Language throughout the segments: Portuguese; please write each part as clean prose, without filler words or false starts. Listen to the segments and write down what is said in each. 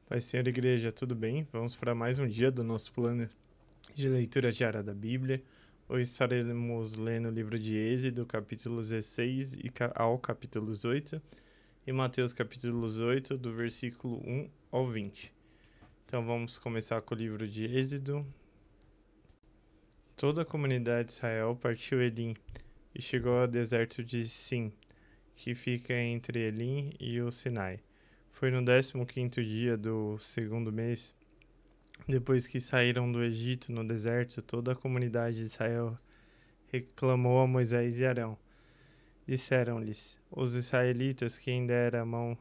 Pai, Senhor Igreja, tudo bem? Vamos para mais um dia do nosso plano de leitura diária da Bíblia. Hoje estaremos lendo o livro de Êxodo, capítulos 16 ao capítulo 8, e Mateus, capítulos 8, do versículo 1 ao 20. Então vamos começar com o livro de Êxodo. Toda a comunidade de Israel partiu Elim e chegou ao deserto de Sim, que fica entre Elim e o Sinai. Foi no 15º dia do segundo mês, depois que saíram do Egito no deserto, toda a comunidade de Israel reclamou a Moisés e Arão. Disseram-lhes: os israelitas, quem dera a mão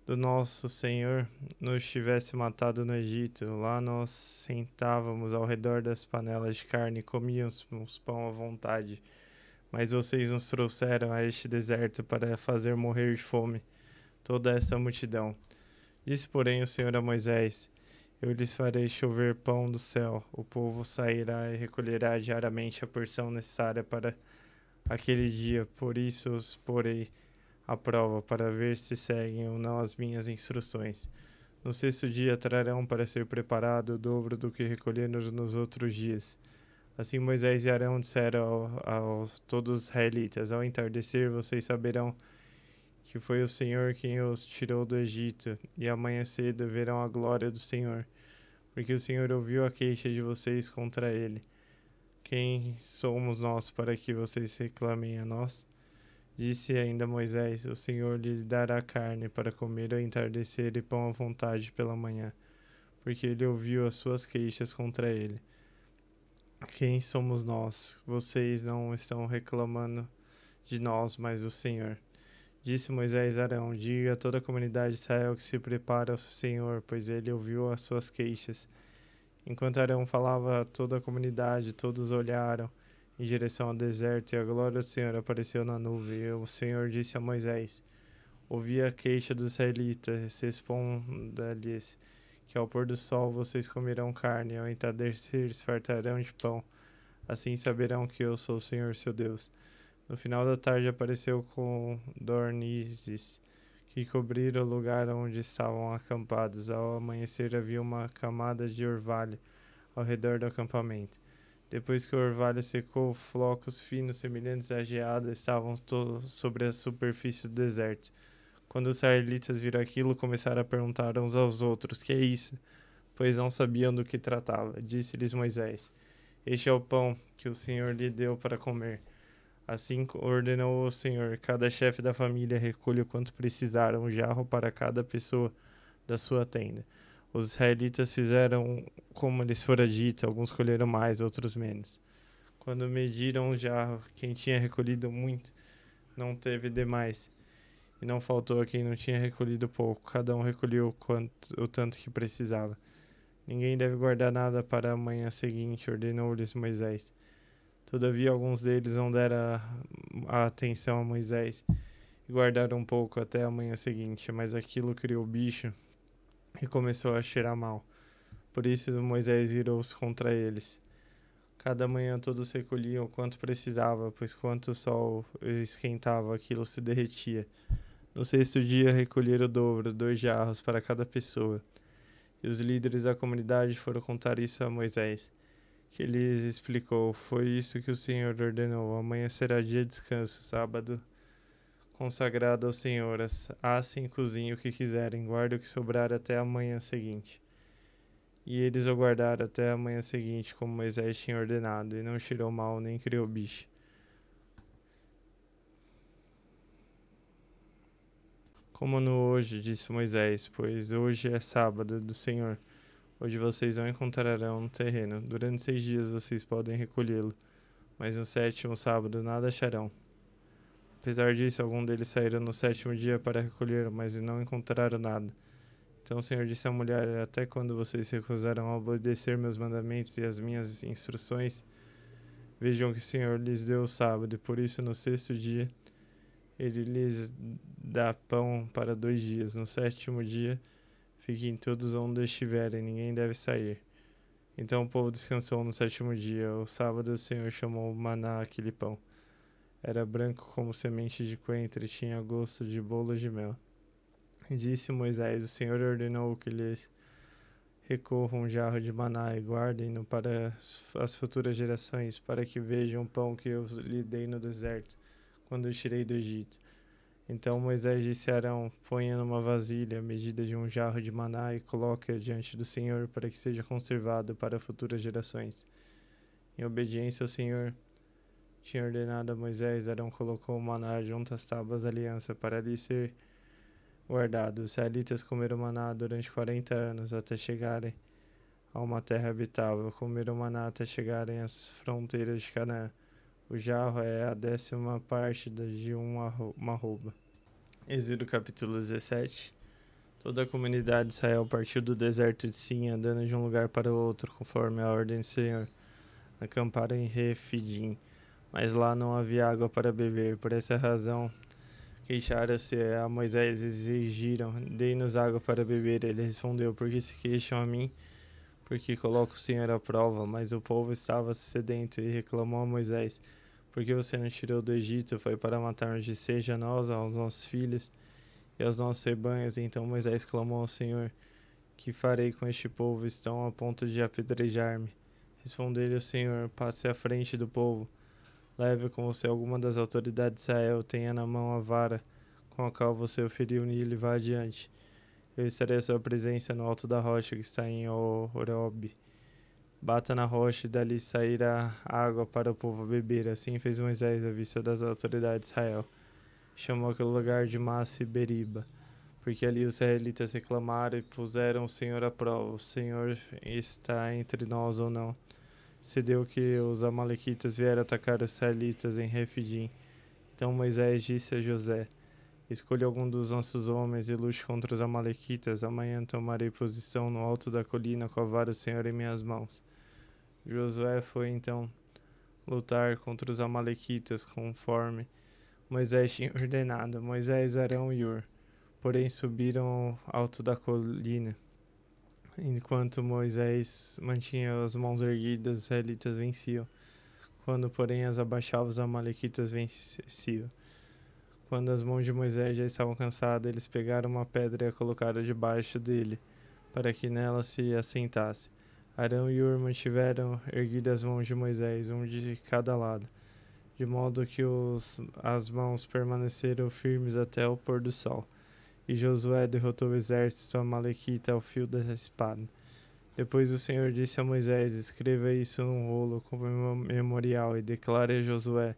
do nosso Senhor nos tivesse matado no Egito. Lá nós sentávamos ao redor das panelas de carne e comíamos pão à vontade. Mas vocês nos trouxeram a este deserto para fazer morrer de fome toda essa multidão. Disse, porém, o Senhor a Moisés: eu lhes farei chover pão do céu. O povo sairá e recolherá diariamente a porção necessária para aquele dia. Por isso os porei à prova, para ver se seguem ou não as minhas instruções. No sexto dia trarão para ser preparado o dobro do que recolheram nos outros dias. Assim Moisés e Arão disseram a todos os israelitas: ao entardecer vocês saberão que foi o Senhor quem os tirou do Egito, e amanhã cedo verão a glória do Senhor, porque o Senhor ouviu a queixa de vocês contra ele. Quem somos nós para que vocês reclamem a nós? Disse ainda Moisés: o Senhor lhe dará carne para comer ao entardecer e pão à vontade pela manhã, porque ele ouviu as suas queixas contra ele. Quem somos nós? Vocês não estão reclamando de nós, mas o Senhor. Disse Moisés a Arão: diga a toda a comunidade de Israel que se prepare ao Senhor, pois ele ouviu as suas queixas. Enquanto Arão falava a toda a comunidade, todos olharam em direção ao deserto, e a glória do Senhor apareceu na nuvem. E o Senhor disse a Moisés: ouvi a queixa dos israelitas, responda-lhes que ao pôr do sol vocês comerão carne, e ao entardecer se fartarão de pão. Assim saberão que eu sou o Senhor seu Deus. No final da tarde apareceu com codornizes que cobriram o lugar onde estavam acampados. Ao amanhecer havia uma camada de orvalho ao redor do acampamento. Depois que o orvalho secou, flocos finos semelhantes à geada estavam sobre a superfície do deserto. Quando os israelitas viram aquilo, começaram a perguntar uns aos outros: que é isso? Pois não sabiam do que tratava. Disse-lhes Moisés: este é o pão que o Senhor lhe deu para comer. Assim ordenou o Senhor: cada chefe da família recolhe o quanto precisaram, um jarro para cada pessoa da sua tenda. Os israelitas fizeram como lhes fora dito, alguns colheram mais, outros menos. Quando mediram o jarro, quem tinha recolhido muito não teve demais, e não faltou a quem não tinha recolhido pouco. Cada um recolheu o tanto que precisava. Ninguém deve guardar nada para a manhã seguinte, ordenou-lhes Moisés. Todavia, alguns deles não deram a atenção a Moisés e guardaram um pouco até a manhã seguinte, mas aquilo criou bicho e começou a cheirar mal. Por isso Moisés virou-se contra eles. Cada manhã todos recolhiam o quanto precisava, pois quanto o sol esquentava, aquilo se derretia. No sexto dia recolheram o dobro, 2 jarros para cada pessoa. E os líderes da comunidade foram contar isso a Moisés, que lhes explicou: foi isso que o Senhor ordenou. Amanhã será dia de descanso, sábado consagrado ao Senhor. Assem e cozinhem o que quiserem, guardem o que sobrar até a manhã seguinte. E eles o guardaram até a manhã seguinte, como Moisés tinha ordenado, e não cheirou mal nem criou bicho. Como no hoje, disse Moisés, pois hoje é sábado do Senhor. Hoje vocês não encontrarão no terreno. Durante 6 dias vocês podem recolhê-lo, mas no sétimo sábado nada acharão. Apesar disso, alguns deles saíram no sétimo dia para recolher, mas não encontraram nada. Então o Senhor disse à mulher: até quando vocês se recusarão a obedecer meus mandamentos e as minhas instruções? Vejam que o Senhor lhes deu o sábado, e por isso no sexto dia ele lhes dá pão para 2 dias. No sétimo dia fiquem todos onde estiverem, ninguém deve sair. Então o povo descansou no sétimo dia. O sábado o Senhor chamou maná aquele pão. Era branco como semente de coentro e tinha gosto de bolo de mel. Disse Moisés: O Senhor ordenou que lhes recorram um jarro de maná e guardem-no para as futuras gerações, para que vejam o pão que eu lhe dei no deserto, quando os tirei do Egito. Então Moisés disse a Arão: Ponha numa vasilha a medida de um jarro de maná e coloque-a diante do Senhor, para que seja conservado para futuras gerações. Em obediência ao Senhor tinha ordenado a Moisés, Arão colocou o maná junto às tábuas da aliança para ali ser guardado. Os israelitas comeram maná durante 40 anos, até chegarem a uma terra habitável. Comeram maná até chegarem às fronteiras de Canaã. O jarro é a 10ª parte de uma arroba. Êxodo capítulo 17. Toda a comunidade de Israel partiu do deserto de Sim, andando de um lugar para o outro, conforme a ordem do Senhor. Acamparam em Refidim, mas lá não havia água para beber. Por essa razão, queixaram-se a Moisés e exigiram: Dê-nos água para beber. Ele respondeu: Por que se queixam a mim? Porque coloco o Senhor à prova. Mas o povo estava sedento e reclamou a Moisés: Por que você não tirou do Egito? Foi para matar-nos de sede a nós, aos nossos filhos e aos nossos rebanhos. Então Moisés clamou ao Senhor: Que farei com este povo? Estão a ponto de apedrejar-me. Respondeu-lhe o Senhor: Passe à frente do povo. Leve com você alguma das autoridades de Israel, tenha na mão a vara com a qual você o feriu nele e vá adiante. Eu estarei à sua presença no alto da rocha que está em Horeb. Bata na rocha e dali sairá água para o povo beber. Assim fez Moisés à vista das autoridades de Israel. Chamou aquele lugar de Massa e Beriba, porque ali os israelitas reclamaram e puseram o Senhor à prova: O Senhor está entre nós ou não? Sucedeu que os amalequitas vieram atacar os israelitas em Refidim. Então Moisés disse a José: Escolha algum dos nossos homens e lute contra os amalequitas. Amanhã tomarei posição no alto da colina com a vara do Senhor em minhas mãos. Josué foi então lutar contra os amalequitas, conforme Moisés tinha ordenado. Moisés, Arão e Hur, porém, subiram ao alto da colina. Enquanto Moisés mantinha as mãos erguidas, os israelitas venciam. Quando, porém, as abaixava, os amalequitas venciam. Quando as mãos de Moisés já estavam cansadas, eles pegaram uma pedra e a colocaram debaixo dele, para que nela se assentasse. Arão e Hur mantiveram erguidas as mãos de Moisés, um de cada lado, de modo que as mãos permaneceram firmes até o pôr do sol. E Josué derrotou o exército amalequita ao fio da espada. Depois o Senhor disse a Moisés: Escreva isso num rolo como memorial e declare a Josué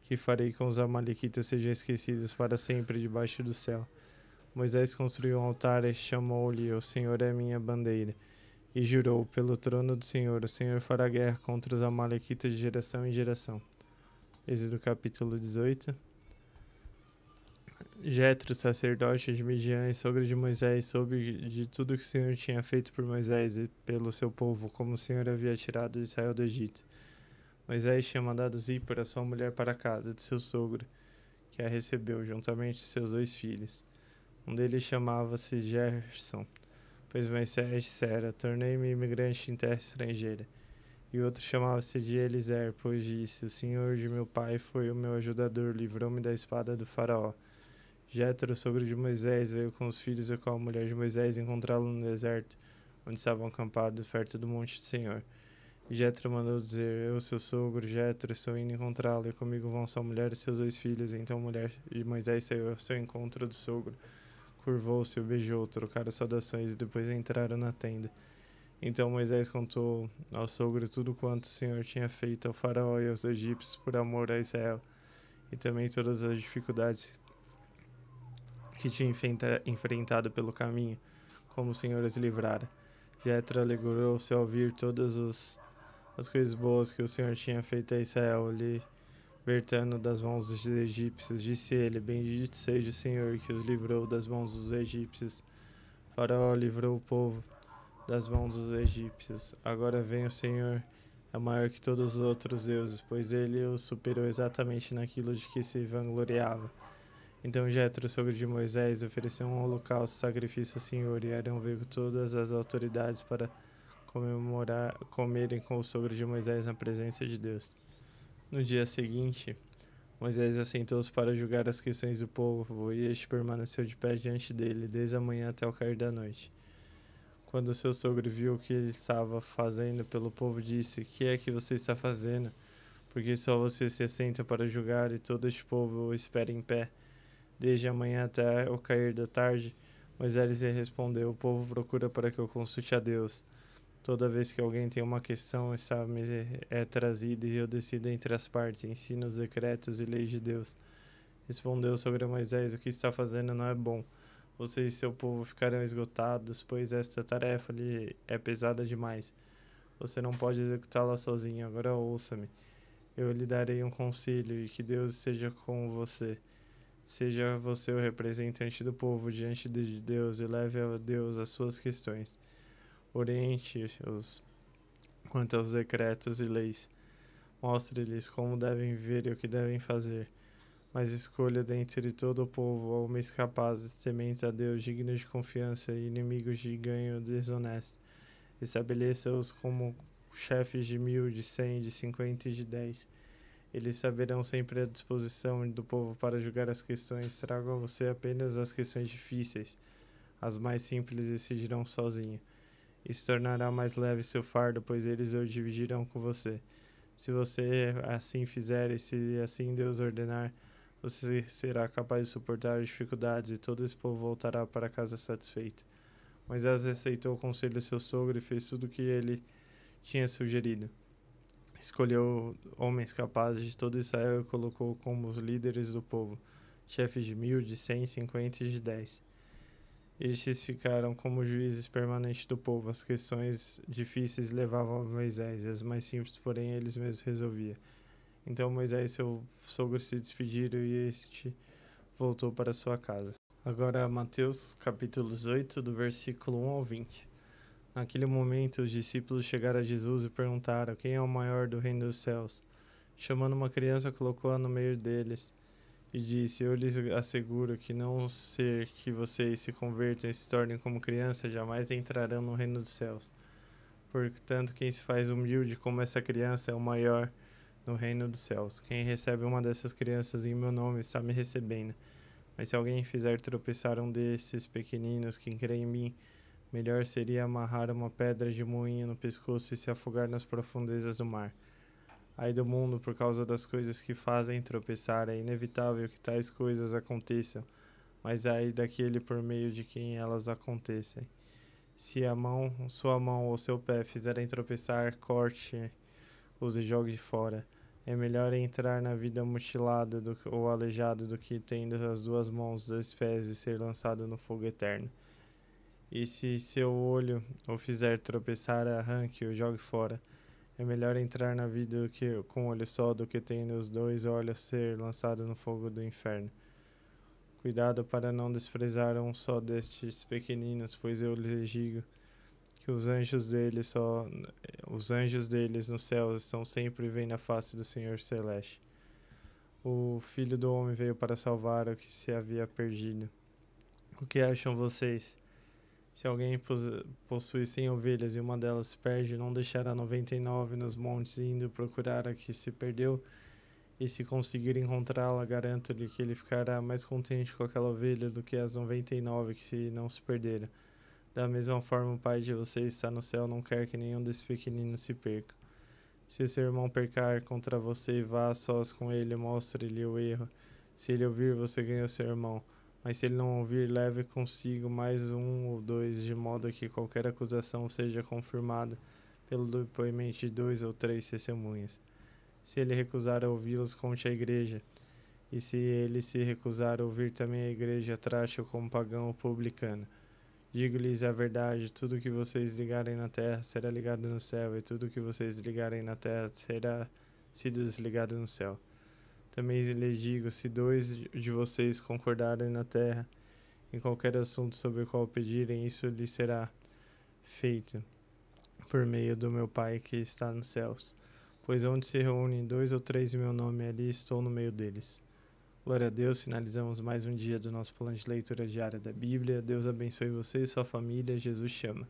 que farei com os amalequitas sejam esquecidos para sempre debaixo do céu. Moisés construiu um altar e chamou-lhe: O Senhor é minha bandeira. E jurou: Pelo trono do Senhor, o Senhor fará guerra contra os amalequitas de geração em geração. Êxodo capítulo 18. Jetro, sacerdote de Midian e sogro de Moisés, soube de tudo que o Senhor tinha feito por Moisés e pelo seu povo, como o Senhor havia tirado de Israel do Egito. Moisés tinha mandado Zípora, sua mulher, para a casa de seu sogro, que a recebeu, juntamente com seus 2 filhos. Um deles chamava-se Gerson, pois Moisés dissera: Tornei-me imigrante em terra estrangeira. E o outro chamava-se de Eliezer, pois disse: O Senhor de meu pai foi o meu ajudador, livrou-me da espada do faraó. Jetro, sogro de Moisés, veio com os filhos e com a mulher de Moisés encontrá-lo no deserto, onde estavam acampados perto do monte do Senhor. E Jetro mandou dizer: Eu, seu sogro, Jetro, estou indo encontrá-lo, e comigo vão sua mulher e seus 2 filhos. Então a mulher de Moisés saiu ao seu encontro do sogro, curvou-se, o beijou, trocaram saudações e depois entraram na tenda. Então Moisés contou ao sogro tudo quanto o Senhor tinha feito ao faraó e aos egípcios por amor a Israel, e também todas as dificuldades que tinha enfrentado pelo caminho, como o Senhor os livrara. Jetro alegrou-se ao ouvir todas as coisas boas que o Senhor tinha feito a Israel, libertando das mãos dos egípcios. Disse ele: Bendito seja o Senhor que os livrou das mãos dos egípcios. Faraó livrou o povo das mãos dos egípcios. Agora vem o Senhor, é maior que todos os outros deuses, pois ele os superou exatamente naquilo de que se vangloriava. Então Jetro, sogro de Moisés, ofereceu um holocausto sacrifício ao Senhor, e Arão veio com todas as autoridades para comerem com o sogro de Moisés na presença de Deus. No dia seguinte, Moisés assentou-se para julgar as questões do povo, e este permaneceu de pé diante dele, desde a manhã até o cair da noite. Quando seu sogro viu o que ele estava fazendo pelo povo, disse: Que é que você está fazendo? Porque só você se assenta para julgar, e todo este povo o espera em pé, desde a manhã até o cair da tarde. Moisés lhe respondeu: O povo procura para que eu consulte a Deus. Toda vez que alguém tem uma questão, essa-me é trazida e eu decido entre as partes, ensino os decretos e leis de Deus. Respondeu sobre Moisés: O que está fazendo não é bom. Você e seu povo ficarão esgotados, pois esta tarefa lhe é pesada demais. Você não pode executá-la sozinho. Agora ouça-me. Eu lhe darei um conselho, e que Deus esteja com você. Seja você o representante do povo diante de Deus e leve a Deus as suas questões. Oriente-os quanto aos decretos e leis. Mostre-lhes como devem viver e o que devem fazer. Mas escolha dentre todo o povo homens capazes, tementes a Deus, dignos de confiança e inimigos de ganho desonesto. Estabeleça-os como chefes de 1.000, de 100, de 50 e de 10. Eles saberão sempre a disposição do povo para julgar as questões. Tragam a você apenas as questões difíceis. As mais simples decidirão sozinho. Isso tornará mais leve seu fardo, pois eles o dividirão com você. Se você assim fizer e se assim Deus ordenar, você será capaz de suportar as dificuldades e todo esse povo voltará para casa satisfeito. Moisés aceitou o conselho de seu sogro e fez tudo o que ele tinha sugerido. Escolheu homens capazes de todo Israel e colocou como os líderes do povo, chefes de 1.000, de 100, 50 e de 10. Estes ficaram como juízes permanentes do povo. As questões difíceis levavam a Moisés, e as mais simples, porém, eles mesmos resolviam. Então Moisés e seu sogro se despediram e este voltou para sua casa. Agora Mateus capítulo 18, do versículo 1 ao 20. Naquele momento os discípulos chegaram a Jesus e perguntaram: Quem é o maior do reino dos céus? Chamando uma criança, colocou-a no meio deles e disse: Eu lhes asseguro que não ser que vocês se convertam e se tornem como criança, jamais entrarão no reino dos céus. Portanto, quem se faz humilde como essa criança é o maior no reino dos céus. Quem recebe uma dessas crianças em meu nome está me recebendo. Mas se alguém fizer tropeçar um desses pequeninos que creem em mim, melhor seria amarrar uma pedra de moinho no pescoço e se afogar nas profundezas do mar. Ai do mundo por causa das coisas que fazem tropeçar, é inevitável que tais coisas aconteçam, mas ai daquele por meio de quem elas acontecem. Se sua mão ou seu pé fizerem tropeçar, corte-os e jogue fora. É melhor entrar na vida mutilado ou aleijado do que tendo as duas mãos, 2 pés e ser lançado no fogo eterno. E se seu olho o fizer tropeçar, arranque-o e jogue fora. É melhor entrar na vida com um olho só do que tendo os 2 olhos ser lançado no fogo do inferno. Cuidado para não desprezar um só destes pequeninos, pois eu lhes digo que os anjos deles nos céus estão sempre e veem na face do Senhor Celeste. O Filho do Homem veio para salvar o que se havia perdido. O que acham vocês? Se alguém possui 100 ovelhas e uma delas se perde, não deixará 99 nos montes indo procurar a que se perdeu? E se conseguir encontrá-la, garanto-lhe que ele ficará mais contente com aquela ovelha do que as 99 que não se perderam. Da mesma forma, o Pai de vocês está no céu, não quer que nenhum desses pequeninos se perca. Se o seu irmão pecar contra você, vá a sós com ele e mostre-lhe o erro. Se ele ouvir, você ganha o seu irmão. Mas se ele não ouvir, leve consigo mais 1 ou 2, de modo que qualquer acusação seja confirmada pelo depoimento de 2 ou 3 testemunhas. Se ele recusar a ouvi-los, conte à igreja. E se ele se recusar a ouvir também a igreja, trate-o como pagão ou publicano. Digo-lhes a verdade: tudo que vocês ligarem na terra será ligado no céu, e tudo que vocês ligarem na terra será sido desligado no céu. Também lhes digo: se 2 de vocês concordarem na terra, em qualquer assunto sobre o qual pedirem, isso lhes será feito por meio do meu Pai que está nos céus. Pois onde se reúnem 2 ou 3 em meu nome, ali estou no meio deles. Glória a Deus, finalizamos mais um dia do nosso plano de leitura diária da Bíblia. Deus abençoe você e sua família. Jesus chama.